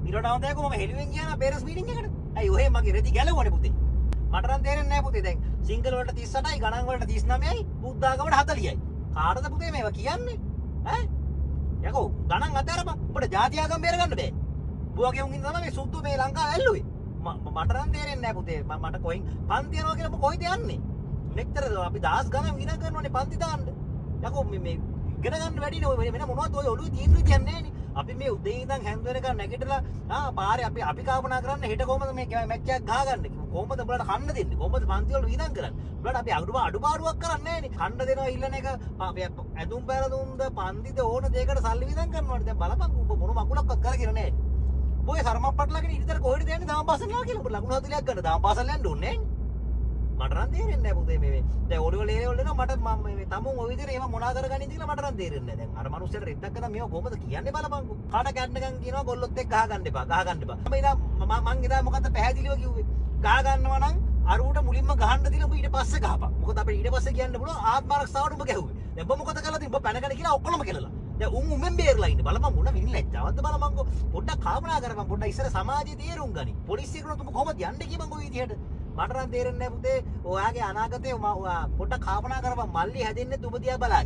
ඊට අවුතේ කොහොම හෙළුවෙන් ගියා පේරස් මීටින් එකට. අයි ඔහෙ මගේ රෙදි ගැලවුවනේ පුතේ. මට නම් තේරෙන්නේ නැහැ පුතේ. දැන් සිංගල් වලට 38යි ගණන් වලට 39යි බුද්ධාගමට 40යි. කාටද පුතේ මේවා කියන්නේ? ඈ? යකෝ ගණන් අතරම උඹට ජාති ආගම බේර ගන්න බෑ. බුවගේ උන්ගින් තමයි මේ සුද්දු මේ ලංකාව ඇල්ලුවේ. මට නම් තේරෙන්නේ නැහැ පුතේ. මට කොයින් පන්ති යනවා කියලා කොයිද යන්නේ? මෙච්චර අපි දහස් ගණන් විනා කරනවානේ පන්ති දාන්න. යකෝ මේ ඉගෙන ගන්න වැඩිනේ ඔය වෙන මොනවද ඔය ඔළුවේ තියෙන විදියක් නැහැ නේ. අපි මේ උදේ ඉඳන් හැන්ද වෙනකන් නැගිටලා පාරේ අපි කල්පනා කරන්නේ හෙට කොහමද මේ මැච් එකක් ගහගන්නේ කොහමද උඹලට කන්න දෙන්නේ කොහමද පන්ති වල විඳන් කරන්නේ උඹලට අපි අඩුපාඩුවක් කරන්නේ නැහැ නේ කන්න දෙනවා ඉල්ලන එක අපි ඇඳුම් පැළඳුම්ද පන්තිද ඕන දෙයකට සල්ලි විඳන් කරනවානේ දැන් බලපන් උඹ මොන මකුලක්වත් කරගෙන නැහැ ඔය සරමප්පට්ලගෙන ඉතින් කොහෙද යන්නේ දාම් පාසල් යනවා කියලා උඹ ලකුණු 40ක් ගන්න දාම් පාසල් යන්න ඕනේ නැහැ මට නම් තේරෙන්නේ නැහැ පුතේ මේ දැන් ඔළුව ලේලේ වල එනවා මට මම මේ තමුන් ඔය විදිහට ඒවා මොනා කරගන්නේ කියලා මට නම් තේරෙන්නේ නැහැ දැන් අර මනුස්සයට රෙද්දක් ගන්න මේවා කොහොමද කියන්නේ බලපන්කෝ කාට කැඩනකම් කියනවා ගොල්ලොත් එක්ක ගහගන්න එපා මම ඉදා මොකද්ද පැහැදිලිව කිව්වේ ගහ ගන්නවා නම් අරුවට මුලින්ම ගහන්න දීලා උඹ ඊට පස්සේ ගහපන් මොකද අපිට ඊට පස්සේ කියන්න පුළුවන් ආත්මාරක්ෂාවට උඹ ගැහුවේ දැන් උඹ මොකද කළාද උඹ පැනගෙන කියලා ඔක්කොම කෙලලා දැන් උඹෙන් බේරලා ඉන්නේ බලපන් මොන වින් ලැජ්ජාවක්ද බලපන්කෝ පොඩ්ඩක් කල්පනා කරපන් පොඩ්ඩක් ඉස්සර සමාජයේ තීරුම් ගනි පොලිසියකට උඹ කොහොමද යන්නේ කියපන් ඔය විදිහට මට නම් තේරෙන්නේ නැහැ පුතේ ඔයාගේ අනාගතේ පොඩ්ඩක් කල්පනා කරපන් මල්ලි හැදෙන්නේ උඹ දිහා බලාගෙන